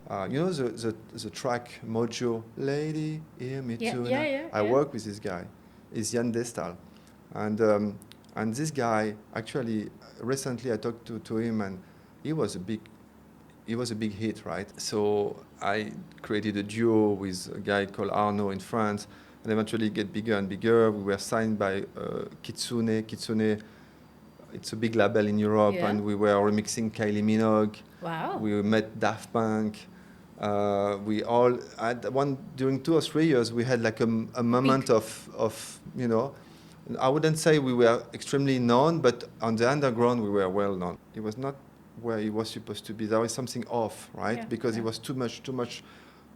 You know the track Mojo, Lady, Hear Me Yeah, Too. yeah, yeah, I yeah. work with this guy. He's Jan Destal. And this guy, actually, recently I talked to him, and he was a big he was a big hit, right? So I created a duo with a guy called Arnaud in France, and eventually get bigger and bigger. We were signed by Kitsune. Kitsune, it's a big label in Europe, Yeah. and we were remixing Kylie Minogue. Wow. We met Daft Punk. We all at one during 2 or 3 years we had like a moment of I wouldn't say we were extremely known, but on the underground we were well known. It was not where he was supposed to be. There was something off, right? Yeah, Because yeah. it was too much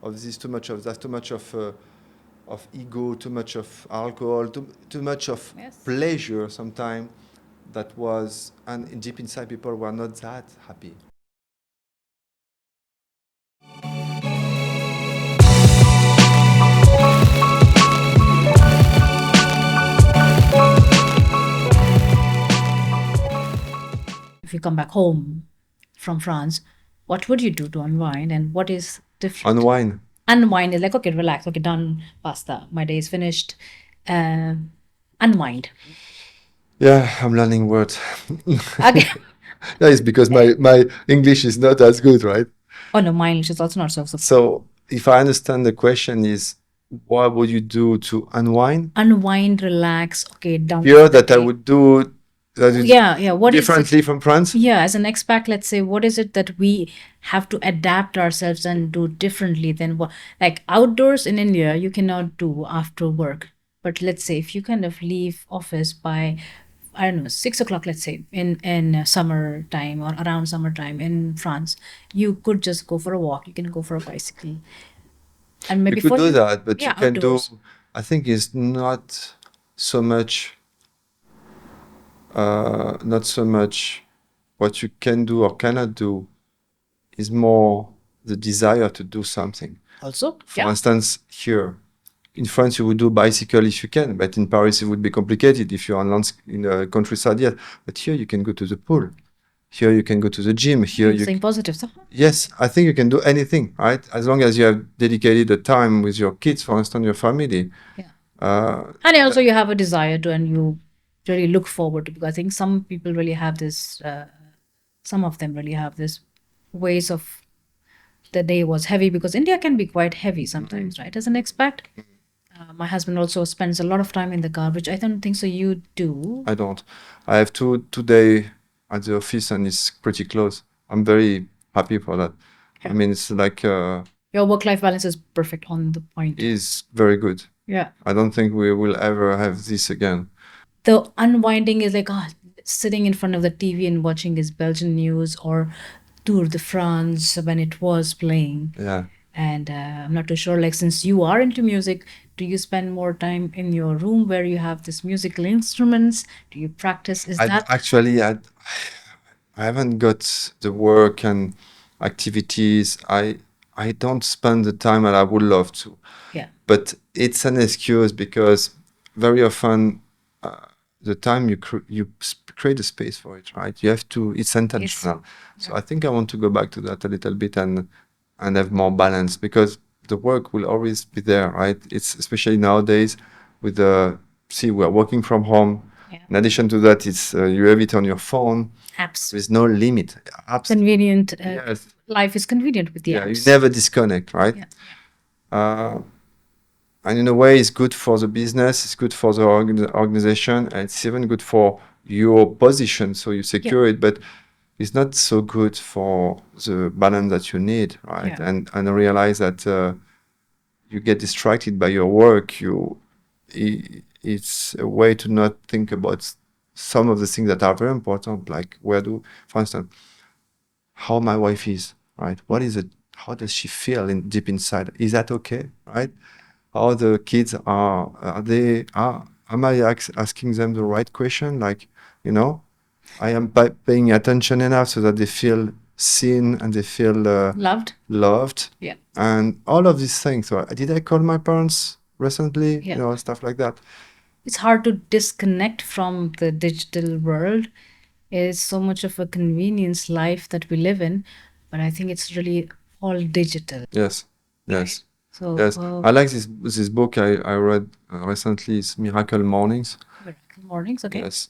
of this, too much of that, too much of ego, too much of alcohol, too much of Yes. pleasure sometimes that was, and deep inside people were not that happy. If you come back home from France, what would you do to unwind, and what is different? Unwind. Unwind is like, okay, relax, okay, done, basta, my day is finished. Unwind. Yeah, I'm learning words. Okay. Yeah, it's because my English is not as good, right? Oh no, my English is also not so. So if I understand the question is, what would you do to unwind? Unwind, relax, okay, done. Here that I would do that is Yeah. What is it? differently from France. Yeah, as an expat, let's say, what is it that we have to adapt ourselves and do differently than what, like outdoors in India, you cannot do after work. But let's say if you kind of leave office by, I don't know, 6 o'clock, let's say, in summertime or around summertime in France, you could just go for a walk. You can go for a bicycle, and maybe You could do that, but yeah, you can do. outdoors. I think it's so much, not so much what you can do or cannot do. Is more the desire to do something. Also, For yeah, instance, here in France, you would do bicycle if you can, but in Paris, it would be complicated if you're in the countryside yet. But here, you can go to the pool. Here, you can go to the gym. Here, you're saying positives. Huh? yes, I think you can do anything, right? As long as you have dedicated the time with your kids, for instance, your family. Yeah. Uh, And also you have a desire to, and you really look forward to, because I think some people really have this, some of them really have this ways of, the day was heavy, because India can be quite heavy sometimes, right? As an expat. My husband also spends a lot of time in the car, which I don't think so you do. I don't. I have two day at the office, and it's pretty close. I'm very happy for that. I mean, it's like Your work-life balance is perfect, on the point. is very good. Yeah. I don't think we will ever have this again. The unwinding is like, sitting in front of the TV and watching his Belgian news or Tour de France when it was playing. Yeah. And I'm not too sure, like, since you are into music, do you spend more time in your room where you have this musical instruments? Do you practice? Is that Actually, I haven't got the work and activities. I don't spend the time that I would love to. Yeah. But it's an excuse because very often the time you create a space for it, right? You have to. It's intentional. So I think I want to go back to that a little bit and have more balance, because the work will always be there, right? It's especially nowadays with the we're working from home. Yeah. In addition to that, it's you have it on your phone. apps? There's no limit. Apps. Convenient. Yes. Life is convenient with the Yeah, you apps. never disconnect, right? Yeah. And in a way, it's good for the business, it's good for the organization, and it's even good for your position, so you secure it. But it's not so good for the balance that you need, right? Yeah. And realize that you get distracted by your work. It's a way to not think about some of the things that are very important, like for instance, how my wife is, right? What is it? How does she feel deep inside? Is that okay, right? How the kids am I asking them the right question? Like, I am paying attention enough so that they feel seen and they feel loved. Yeah. And all of these things. So did I call my parents recently? Yeah. Stuff like that. It's hard to disconnect from the digital world. It's so much of a convenience life that we live in, but I think it's really all digital. Yes, yes, So, yes. I like this book I read recently. It's Miracle Mornings. Miracle Mornings, okay. Yes.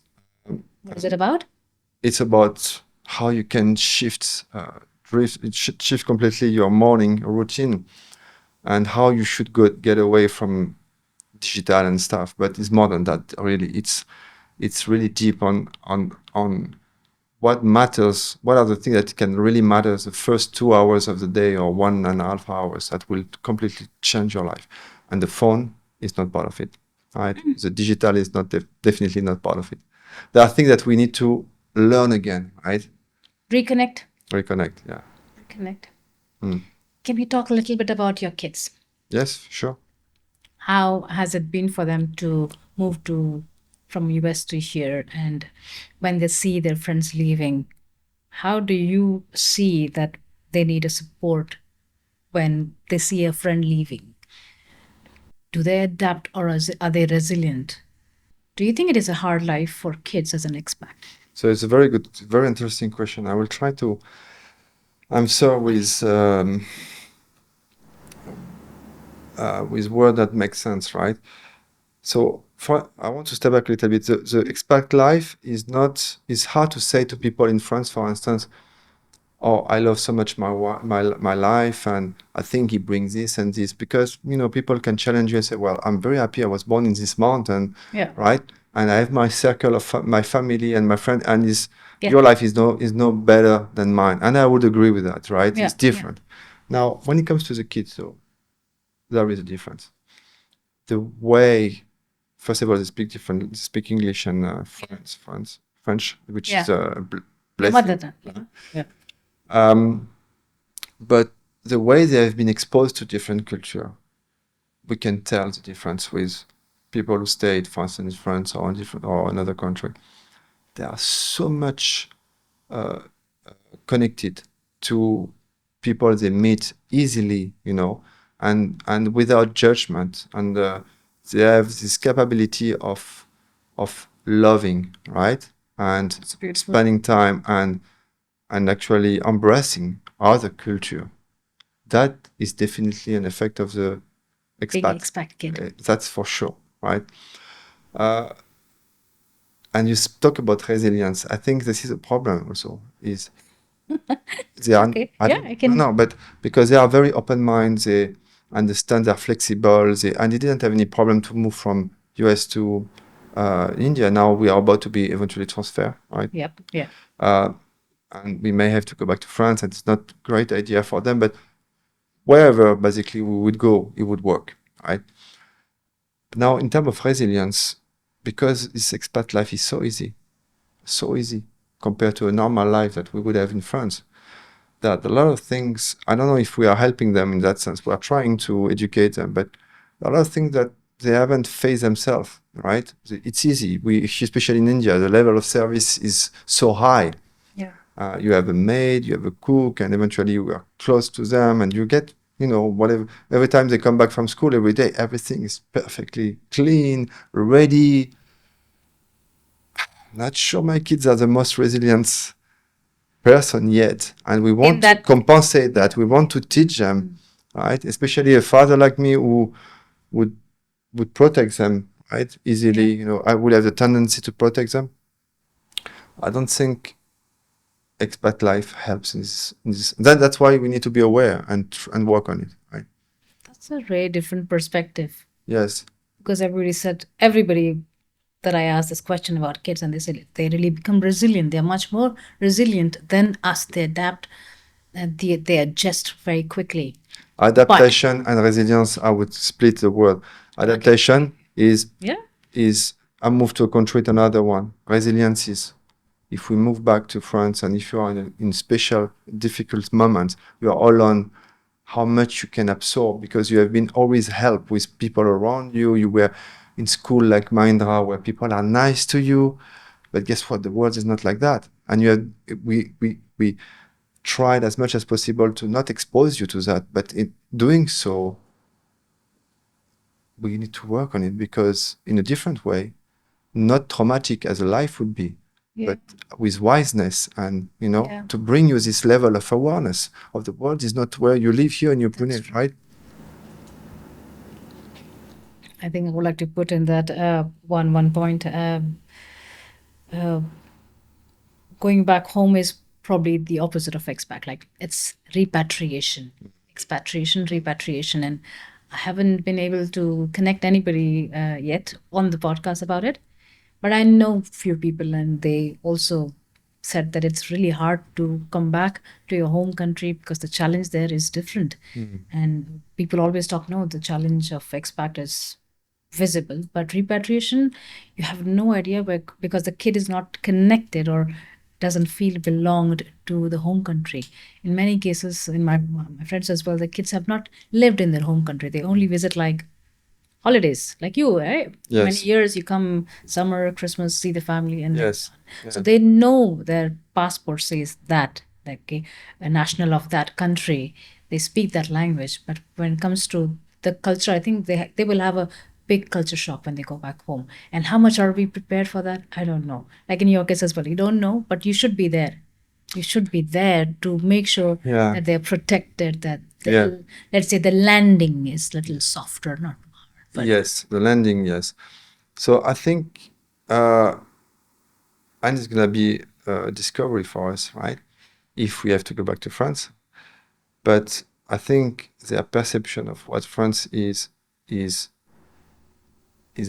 What is it about? It's about how you can shift completely your morning routine and how you should get away from digital and stuff. But it's more than that, really. It's really deep on what matters, what are the things that can really matter the first 2 hours of the day or 1.5 hours that will completely change your life. And the phone is not part of it, right? The digital is not definitely not part of it. There are things that we need to learn again, right? Reconnect. Reconnect, yeah. Reconnect. Can we talk a little bit about your kids? Yes, sure. How has it been for them to move to from US to here, and when they see their friends leaving, how do you see that they need a support when they see a friend leaving? Do they adapt, or are they resilient? Do you think it is a hard life for kids as an expat? So it's a very good, very interesting question. I will try to answer with word that makes sense, right? So I want to step back a little bit. The expat life is hard to say to people in France, for instance, oh, I love so much my life, and I think he brings this and this, because people can challenge you and say, well, I'm very happy I was born in this mountain, Yeah. right? And I have my circle of my family and my friend, and Yeah. your life is no better than mine, and I would agree with that, right? Yeah, It's different. Now, when it comes to the kids, though, there is a difference. The way, first of all, they speak English and French, which is a Your mother blessing. tongue. Yeah. But the way they have been exposed to different culture, we can tell the difference with people who stayed, for instance, in France or another country. They are so much connected to people they meet easily, and without judgment, and they have this capability of loving, right, and spending time and actually embracing other culture. That is definitely an effect of the Being expat. expat kid. That's for sure, right? And you talk about resilience. I think this is a problem also. Is they are Okay. I Yeah, don't- I can. no, but because they are very open-minded, they understand they're flexible, and they didn't have any problem to move from US to India. Now we are about to be eventually transferred, right? Yep. Yeah. And we may have to go back to France, and it's not a great idea for them, but wherever basically we would go, it would work, right? Now, in terms of resilience, because this expat life is so easy compared to a normal life that we would have in France, that a lot of things, I don't know if we are helping them in that sense. We are trying to educate them, but a lot of things that they haven't faced themselves, right? It's easy. Especially in India, the level of service is so high. Yeah. You have a maid, you have a cook, and eventually you are close to them, and you get, whatever. Every time they come back from school, every day, everything is perfectly clean, ready. Not sure my kids are the most resilient person yet, and we want to compensate that. We want to teach them, right? Especially a father like me who would protect them, right? Easily, I would have the tendency to protect them. I don't think expat life helps in this. That's why we need to be aware and work on it, right? That's a very different perspective. Yes. Because everybody that I asked this question about kids, and they said they really become resilient. They're much more resilient than us. They adapt and they adjust very quickly. Adaptation and resilience, I would split the word. Adaptation is I move to a country to another one. Resilience is if we move back to France, and if you are in special, difficult moments, you are all on how much you can absorb, because you have been always helped with people around you. You were in school like Mahindra, where people are nice to you, but guess what? The world is not like that. And we tried as much as possible to not expose you to that, but in doing so, we need to work on it, because in a different way, not traumatic as a life would be, Yeah. but with wiseness, and Yeah. to bring you this level of awareness of the world is not where you live here in your planet, right? I think I would like to put in that one point. Uh, Going back home is probably the opposite of expat. Like it's repatriation, expatriation, repatriation, and I haven't been able to connect anybody yet on the podcast about it. But I know few people, and they also said that it's really hard to come back to your home country because the challenge there is different. And people always talk, no, the challenge of expat is visible, but repatriation, you have no idea where, because the kid is not connected or doesn't feel belonged to the home country. In many cases, in my friends as well, the kids have not lived in their home country. They only visit like holidays, like you, right? Many Yes. years you come summer, Christmas, see the family, and Yes. so they know their passport says that, like a national of that country. They speak that language, but when it comes to the culture, I think they will have a big culture shock when they go back home. And how much are we prepared for that? I don't know. Like in your case as well, you don't know, but you should be there. You should be there to make sure Yeah. that they're protected. That Yeah. let's say the landing is a little softer, not hard. But Yes, the landing, yes. So I think, and it's gonna be a discovery for us, right? If we have to go back to France. But I think their perception of what France is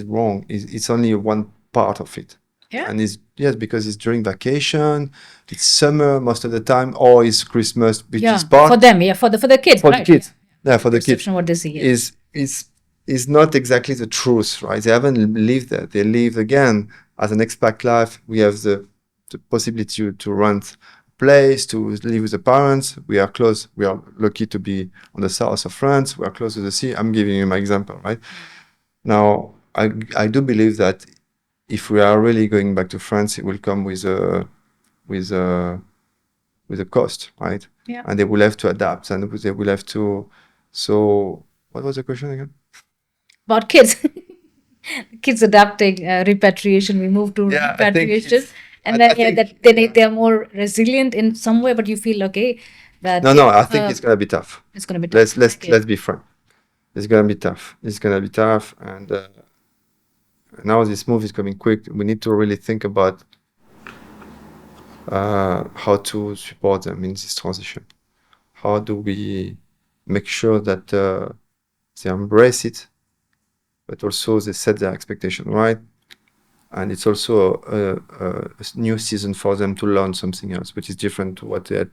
wrong. It's only one part of it. yeah, And it's, yes, because it's during vacation, it's summer most of the time, or it's Christmas, which yeah, is part for them, yeah, for the kids, for the right? kids. Yeah, for the kids. Perception what they see, yeah. Is not exactly the truth, right? They haven't lived there. They live again as an expat life. We have the possibility to rent a place, to live with the parents. We are close. We are lucky to be on the south of France. We are close to the sea. I'm giving you my example, right? Now, I do believe that if we are really going back to France, it will come with a with a with a cost, right? Yeah. And they will have to adapt, and they will have to. So, what was the question again? About kids. Kids adapting repatriation. We move to Yeah, I think repatriation, and I then yeah, think that they are more resilient in some way. But you feel okay that no, I think it's gonna be tough. it's going to be tough. Let's be frank. It's gonna be tough. It's gonna be tough, and now this move is coming quick. We need to really think about how to support them in this transition. How do we make sure that they embrace it, but also they set their expectation right? And it's also a new season for them to learn something else, which is different to what they had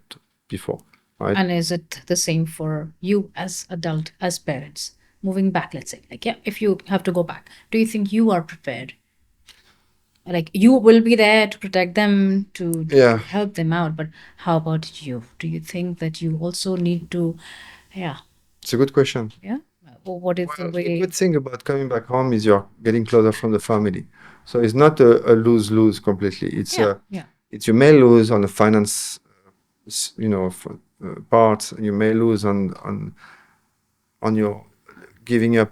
before, right? And is it the same for you as adult, as parents, moving back? Let's say, like, yeah, if you have to go back, do you think you are prepared? Like you will be there to protect them, to Yeah. help them out, but how about you? Do you think that you also need to, yeah, It's a good question. yeah? Or what is the Well, the way? good thing about coming back home is you're getting closer from the family. So it's not a lose-lose completely. It's Yeah, yeah. it's you may lose on the finance, part. You may lose on your giving up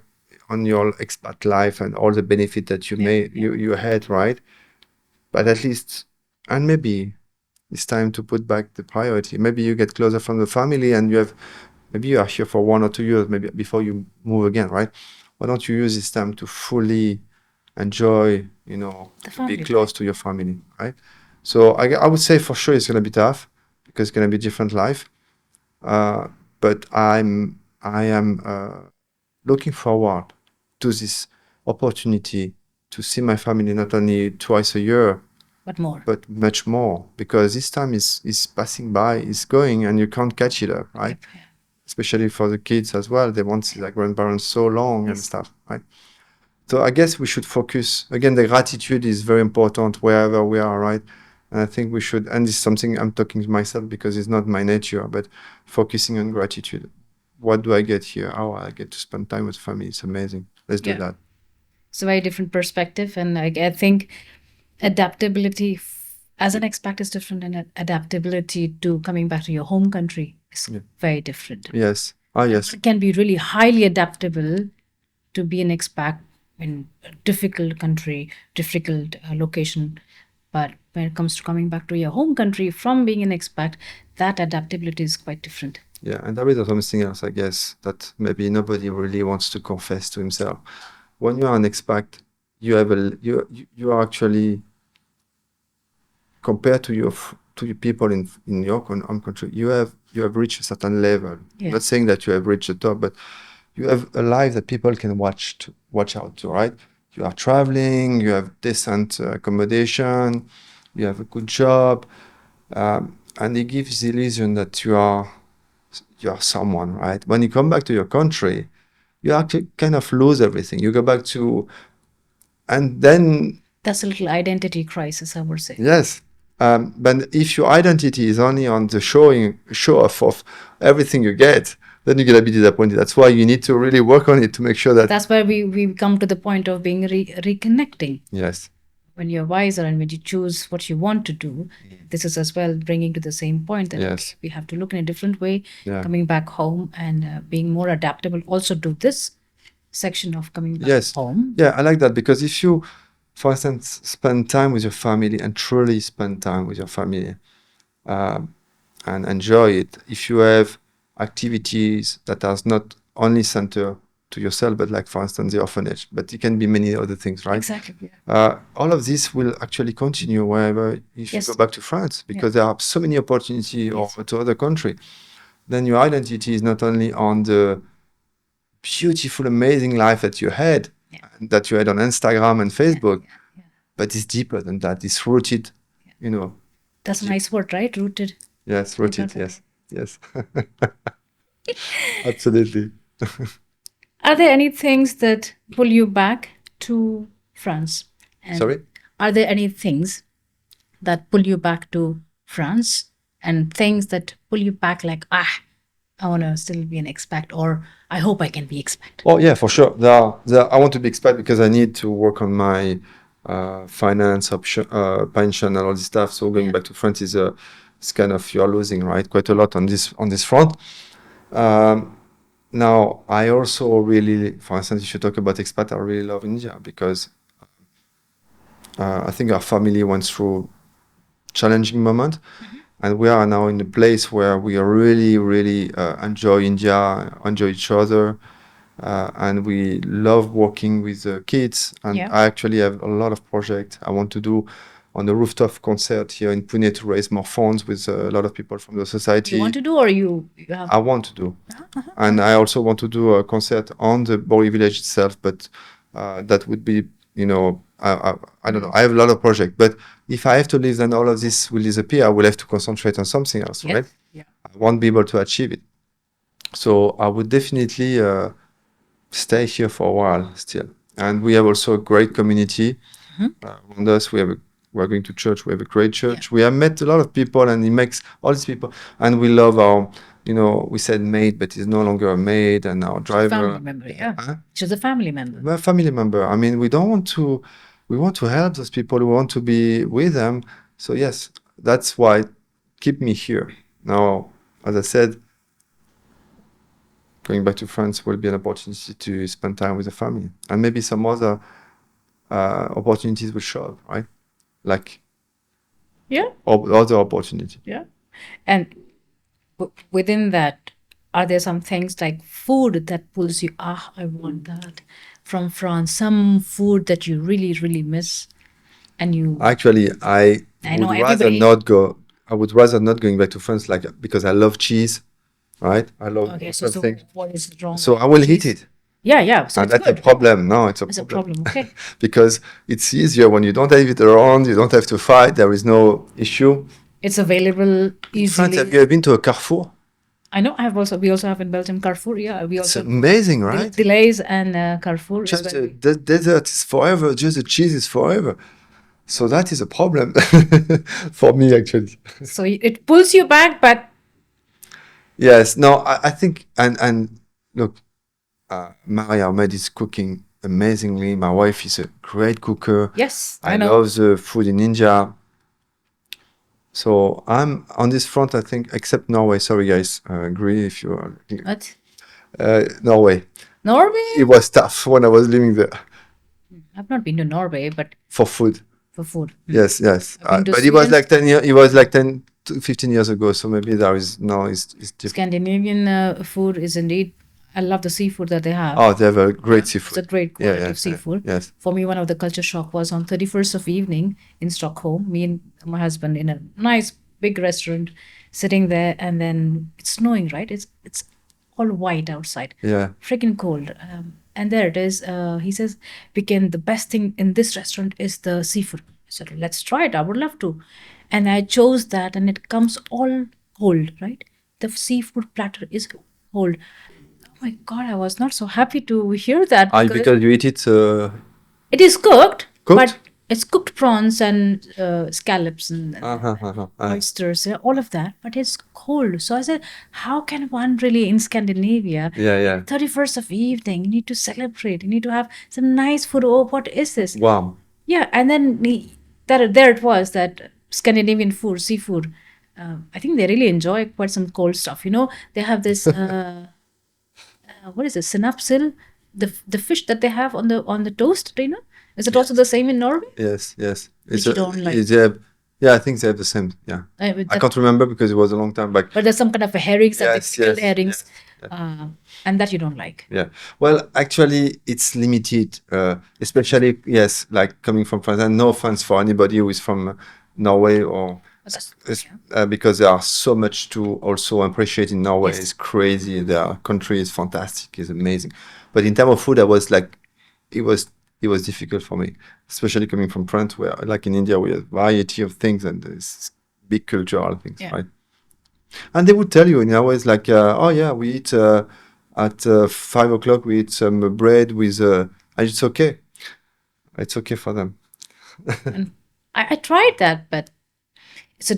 on your expat life and all the benefit that you had, right? But at least, and maybe it's time to put back the priority. Maybe you get closer from the family, and maybe you are here for 1 or 2 years, maybe before you move again, right? Why don't you use this time to fully enjoy, to family, be close to your family, right? So I would say for sure it's gonna be tough because it's gonna be different life. But I am looking forward to this opportunity to see my family not only twice a year, But more. but much more, because this time is passing by, is going, and you can't catch it up, right? Yeah. Especially for the kids as well. They won't see their grandparents so long and Yes. stuff, right? So I guess we should focus. Again, the gratitude is very important wherever we are, right? And I think we should, and it's something I'm talking to myself because it's not my nature, but focusing on gratitude. What do I get here? How I get to spend time with family. It's amazing. Let's do Yeah. that. It's a very different perspective, and I think adaptability as an expat is different, and adaptability to coming back to your home country is very different. Yes. Ah, yes. It can be really highly adaptable to be an expat in a difficult country, difficult location, But when it comes to coming back to your home country from being an expat, that adaptability is quite different. Yeah, and there is something else, I guess, that maybe nobody really wants to confess to himself. When you are an expat, you are actually, compared to your people in your home country, you have reached a certain level. Yeah. Not saying that you have reached the top, but you have a life that people can watch out to, right? You are traveling, you have decent accommodation, you have a good job, and it gives the illusion that you are someone, right? When you come back to your country, you actually kind of lose everything. You go back to, and then That's a little identity crisis, I would say. yes. But if your identity is only on the show off of everything you get, then you're gonna be disappointed. That's why you need to really work on it to make sure that. That's where we come to the point of being reconnecting. Yes. When you're wiser and when you choose what you want to do, this is as well bringing to the same point that Yes. okay, we have to look in a different way, Yeah. coming back home and being more adaptable. Also, do this section of coming back Yes. home. Yeah, I like that because if you, for instance, spend time with your family and truly spend time with your family and enjoy it, if you have activities that are not only centered to yourself, but like, for instance, the orphanage, but it can be many other things, right? Exactly. Yeah. All of this will actually continue wherever if Yes. you go back to France, because there are so many opportunities Yes. or to other country. Then your identity is not only on the beautiful, amazing life that you had, that you had on Instagram and Facebook, but it's deeper than that. It's rooted, you know. That's a nice word, right? Rooted. Yes, rooted. Yes, yes. Absolutely. Are there any things that pull you back to France? And Sorry? Are there any things that pull you back to France and things that pull you back like, I want to still be an expat, or I hope I can be expat? Oh, yeah, for sure. I want to be expat because I need to work on my finance, pension, and all this stuff. So going back to France it's kind of, you're losing, right? Quite a lot on this front. Now, I also really, for instance, if you talk about expat, I really love India because I think our family went through challenging moment, and we are now in a place where we really, really enjoy India, enjoy each other, and we love working with the kids. And I actually have a lot of projects I want to do on the rooftop concert here in Pune to raise more funds with a lot of people from the society. You want to do, or you have? I want to do. And I also want to do a concert on the Bori village itself, but that would be, I don't know. I have a lot of projects, but if I have to leave, then all of this will disappear. I will have to concentrate on something else, right? Yeah. I won't be able to achieve it. So I would definitely stay here for a while still. And we have also a great community around us. We're going to church. We have a great church. We have met a lot of people, and it makes all these people. And we love our, we said maid, but he's no longer a maid, and our driver. Family member, yeah. She's a family member. We're a family member. I mean, we want to help those people. We want to be with them. So yes, that's why keep me here. Now, as I said, going back to France will be an opportunity to spend time with the family, and maybe some other opportunities will show up, right? Like other opportunity. Yeah. And within that, are there some things like food that pulls you? I want that from France. Some food that you really, really miss, and you. Actually, I know would rather everybody. not go. I would rather not going back to France, because I love cheese, right? I love. Okay, so what is wrong? So with I will cheese? eat it. Yeah. So And it's that's good. a problem. No, it's a It's problem. a problem. Okay. Because it's easier when you don't have it around. You don't have to fight. There is no issue. It's available In France, easily. have you ever been to a Carrefour? I know. We also have in Belgium Carrefour. Yeah, we It's also amazing, right? Delays and Carrefour. Just as well. the dessert is forever. Just the cheese is forever. So that is a problem for me, actually. So it pulls you back, but Yes. No, I think, and look, Maria, our maid, is cooking amazingly. My wife is a great cooker. yes, I know. love the food in India. So I'm on this front, I think, except Norway. Sorry, guys. Agree if you are. What? Norway. Norway? It was tough when I was living there I've not been to Norway, but for food. for food. Yes, yes. I've been to But it was Sweden. like 10 years, it was like 10 to 15 years ago. So maybe there is now it's different. Scandinavian food is indeed. I love the seafood that they have. Oh, they have a great It's seafood. a great Yeah, quality yeah, of seafood. yes. For me, one of the culture shock was on 31st of evening in Stockholm. Me and my husband in a nice big restaurant, sitting there, and then it's snowing. Right? It's all white outside. Yeah. Freaking cold. And there it is. He says, "Weekend, the best thing in this restaurant is the seafood." I said, "Let's try it. I would love to." And I chose that, and it comes all cold. Right? The seafood platter is cold. Oh my God, I was not so happy to hear that Because you eat it it is cooked, cooked? but it's cooked prawns and scallops and Uh-huh. oysters, all of that, but it's cold. So I said, how can one really in Scandinavia, Yeah. 31st of evening, you need to celebrate, you need to have some nice food. Oh, what is this? Wow. Yeah, and then there it was that Scandinavian food, seafood. I think they really enjoy quite some cold stuff. You know, they have this what is it, synapsil, the fish that they have on the toast. Do you know? Is it also the same in Norway? Yes. Which you don't like. Yeah, I think they have the same. Yeah. I can't remember because it was a long time back. But there's some kind of a herrings that Yes, they pickled yes, herrings, yes. and that you don't like. Yeah. Well, actually, it's limited, especially, yes, like coming from France. And no offense for anybody who is from Norway or because there are so much to also appreciate in Norway. Yes. It's crazy. Their country is fantastic. It's amazing. But in terms of food, I was like, it was difficult for me, especially coming from France, where like in India, we have variety of things and there's big cultural things, Yeah. right? And they would tell you in Norway, it's like, oh yeah, we eat at 5 o'clock, we eat some bread with, and it's okay. It's okay for them. And I tried that, but it's a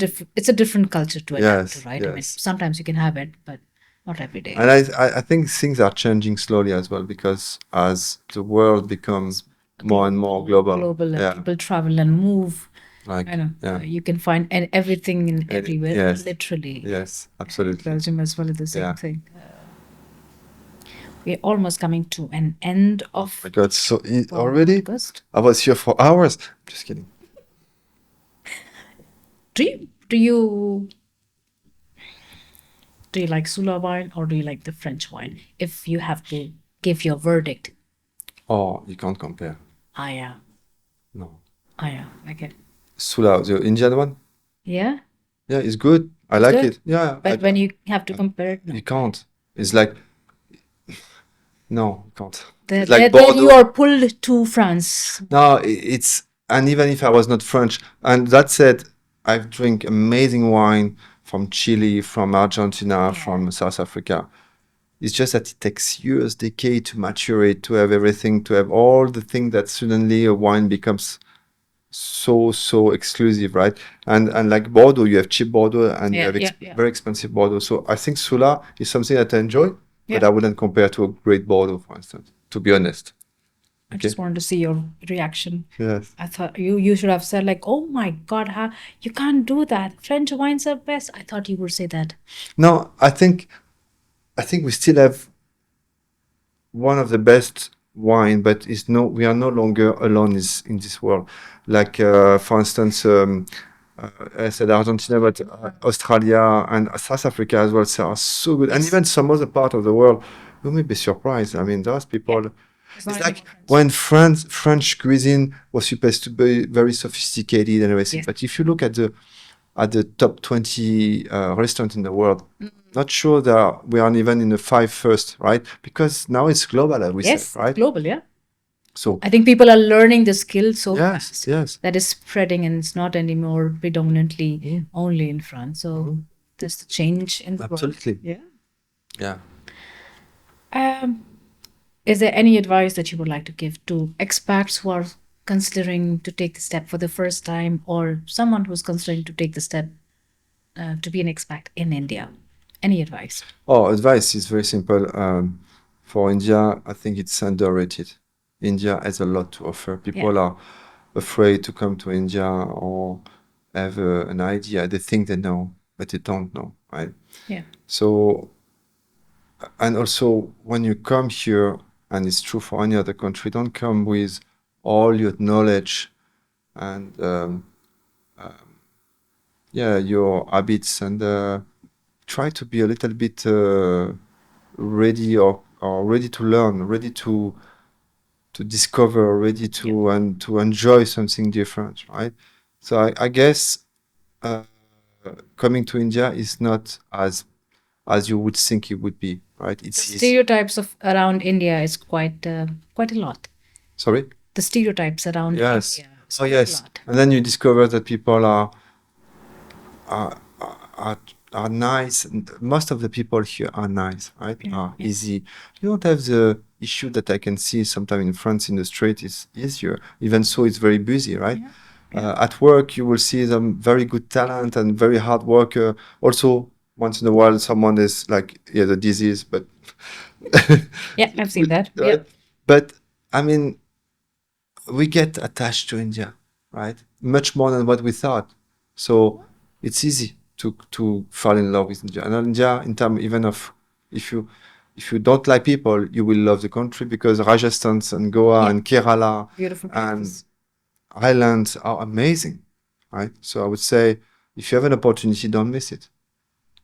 different culture to adapt to, right? I mean, Yes. sometimes you can have it, but not every day. And I think things are changing slowly as well because as the world becomes more and more global, and people travel and move. like I know. yeah, You can find everything in everywhere, yes. literally. Yes, absolutely. Belgium as well is the same Yeah. thing. We're almost coming to an end of My God, so our already? podcast. I was here for hours. Just kidding. Do you like Sula wine or do you like the French wine? If you have to give your verdict. Oh, you can't compare. Yeah. No. Yeah. Okay. Sula, the Indian one? Yeah. Yeah, it's good. I It's like good? it. Yeah. But when you have to compare it, no. You can't. It's like, no, you can't. Then It's like then you Bordeaux. are pulled to France. No, it's, and even if I was not French, and that said, I've drank amazing wine from Chile, from Argentina, from South Africa. It's just that it takes years, decades to mature it, to have everything, to have all the things that suddenly a wine becomes so exclusive, right? And like Bordeaux, you have cheap Bordeaux and you have very expensive Bordeaux. So I think Sula is something that I enjoy, but I wouldn't compare to a great Bordeaux, for instance, to be honest. I just wanted to see your reaction. Yes. I thought you should have said like, "Oh my God, how you can't do that? French wines are best." I thought you would say that. No, I think we still have one of the best wine, but we are no longer alone in this world. Like for instance, I said Argentina, but Australia and South Africa as well. They are so good, and even some other part of the world. You may be surprised. I mean, there's people. It's like when French cuisine was supposed to be very sophisticated and everything, but if you look at the top 20 restaurants in the world, not sure that we aren't even in the 5 first, right? Because now it's global, as we said, right? Global, yeah. So I think people are learning the skill so fast. Yes. That is spreading, and it's not anymore predominantly only in France. So there's the change in the world. Absolutely. Yeah. Is there any advice that you would like to give to expats who are considering to take the step for the first time, or someone who's considering to take the step to be an expat in India? Any advice? Advice is very simple. For India, I think it's underrated. India has a lot to offer. People are afraid to come to India or have an idea. They think they know, but they don't know, right? Yeah. So, and also when you come here, and it's true for any other country, don't come with all your knowledge and yeah, your habits, and try to be a little bit ready, or ready to learn, ready to discover, ready to and to enjoy something different, right? So I guess uh, coming to India is not as you would think it would be, right? The It's easy. stereotypes of around India is quite quite a lot. Sorry? The stereotypes around Yes. India is Oh, quite a yes. lot. And then you discover that people are are, are nice. And most of the people here are nice, right? Yeah, Are yeah. easy. You don't have the issue that I can see sometimes in France in the street. Is easier. Even so, it's very busy, right? Yeah, yeah. At work, you will see them very good talent and very hard worker. Also, once in a while, someone is like, yeah, the disease, but Yeah, I've seen that. Yeah. right? But I mean, we get attached to India, right? Much more than what we thought. So it's easy to fall in love with India. And India, in terms even of if you don't like people, you will love the country, because Rajasthan and Goa Yeah. and Kerala Beautiful and places. islands are amazing, right? So I would say, if you have an opportunity, don't miss it.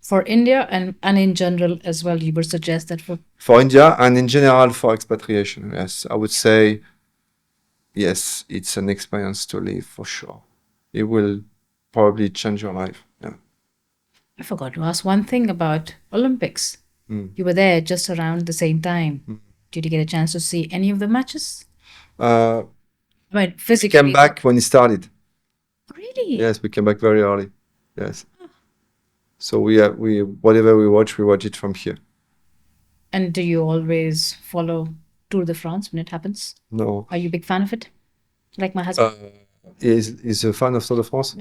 For India and in general as well, you would suggest that For India and in general for expatriation, yes, I would say yes, it's an experience to live for sure. It will probably change your life. Yeah. I forgot to ask one thing about Olympics. Mm. You were there just around the same time. Did you get a chance to see any of the matches? Uh, I mean, we physically. came back when it started. Really? Yes, we came back very early. Yes. So we whatever we watch it from here. And do you always follow Tour de France when it happens? No. Are you a big fan of it? Like my husband? Is a fan of Tour de France?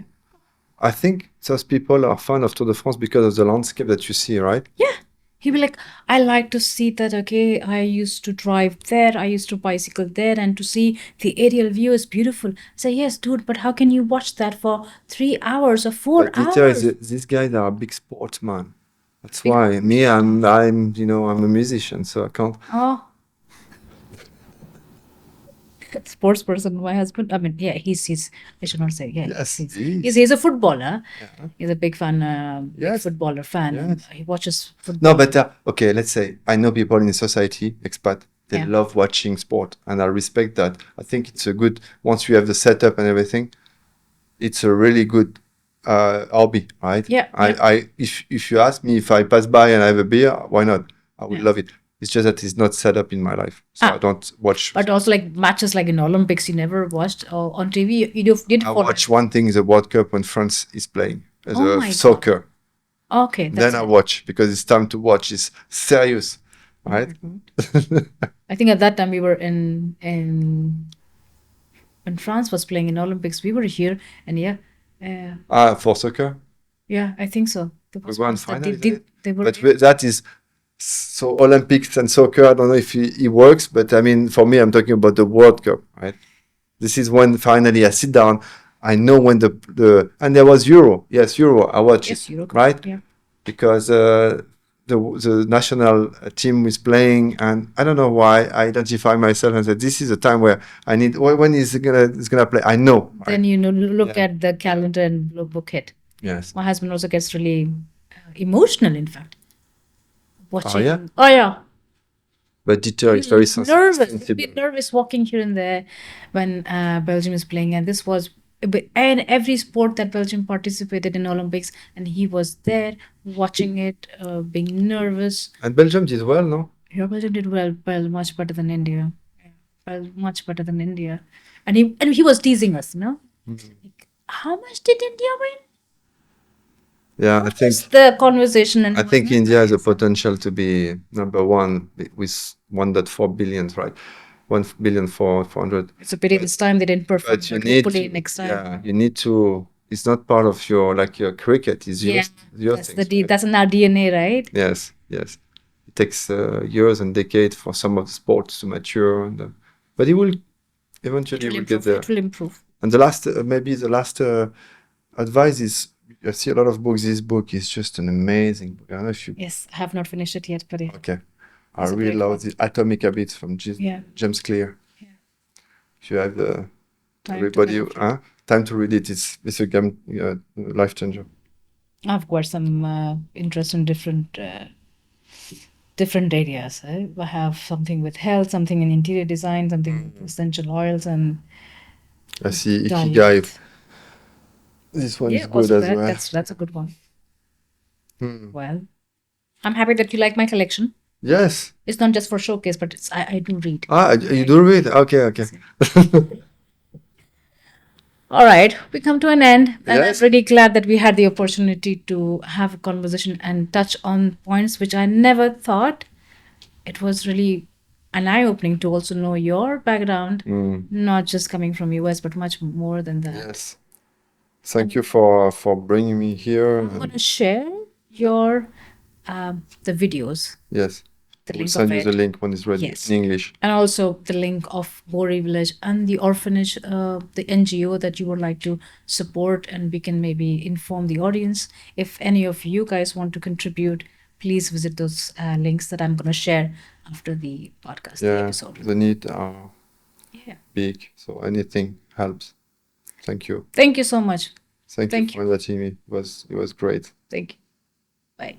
I think those people are fan of Tour de France because of the landscape that you see, right? Yeah. He'd be like, I like to see that, okay, I used to drive there, I used to bicycle there, and to see the aerial view is beautiful. I say, yes, dude, but how can you watch that for 3 hours or 4 But Dieter hours? these guys are a big sportsman. That's Big why me, I'm I'm a musician, so I can't. Oh. Sports person, my husband. I mean, yeah, he's. I should not say. Yeah, Yes, he's, he is. he's a footballer. Yeah. He's a big fan, big Yes. footballer fan. Yes. He watches football. No, but okay, let's say I know people in society, expat, they Yeah. love watching sport, and I respect that. I think it's a good, once you have the setup and everything, it's a really good hobby, right? Yeah, If you ask me if I pass by and I have a beer, why not? I would Yeah. love it. It's just that it's not set up in my life, so I don't watch. But also like matches like in Olympics, you never watched or on TV. You did I follow. watch one thing, the World Cup when France is playing as Oh a my God. soccer. Okay, that's Then I it. watch because it's time to watch. It's serious, right? I think at that time we were in when France was playing in Olympics. We were here, and yeah, For soccer. yeah, I think so. There We was won once that final, they were. but that is so Olympics and soccer. I don't know if it works, but I mean, for me, I'm talking about the World Cup, right? This is when finally I sit down. I know when the and there was Euro. Yes, Euro. I watch Yes, it, Euro Cup, right? yeah. Because the national team is playing, and I don't know why I identify myself and said this is a time where I need. When is it gonna play? I know. Then right? you know, look Yeah. at the calendar and book it. Yes. My husband also gets really emotional, in fact, watching. yeah? Oh yeah, But Dieter is very he's nervous. He's a sensible. bit nervous walking here and there when Belgium is playing, and this was. And every sport that Belgium participated in Olympics, and he was there watching it, being nervous. And Belgium did well, no? Yeah, Belgium did well, much better than India. Well, much better than India, and he was teasing us, Like, how much did India win? Yeah, I think Just the conversation, and I it was think nice. India has a potential to be number one with 1.4 billion, right? 1 billion for 400. It's a pity this time they didn't perform. But you But need hopefully to, next time. yeah, you need to. It's not part of your like your cricket. It's Yeah, your that's things, the right? that's in our DNA, right? Yes, yes. It takes years and decades for some of the sports to mature, but it will eventually It will will get improve. there. It will improve. And the last, maybe the last advice is, I see a lot of books. This book is just an amazing book. I don't know if you. Yes, I have not finished it yet, but yeah. Okay. I It's a really great love book. the Atomic Habits from Yeah. James Clear. Yeah. If you have the Time to everybody, kind of- huh? time to read it. It's a game, life changer. I've got some interest in different areas. I have something with health, something in interior design, something with essential oils, and I see Ikigai. diet. This one Yeah, is good also as well. that's a good one. Hmm. Well, I'm happy that you like my collection. Yes. It's not just for showcase, but I do read. You do read? Okay. All right, we come to an end, and Yes. I'm really glad that we had the opportunity to have a conversation and touch on points which I never thought. It was really an eye-opening to also know your background, not just coming from US, but much more than that. Yes. Thank you for bringing me here. I'm going to share your the videos. Yes. The We'll link send of you the it. link when it's ready Yes. in English. And also the link of Bori Village and the orphanage, the NGO that you would like to support, and we can maybe inform the audience. If any of you guys want to contribute, please visit those links that I'm going to share after the podcast, the episode. The need are big, so anything helps. Thank you. Thank you so much. Thank you for inviting me. It was great. Thank you. Bye.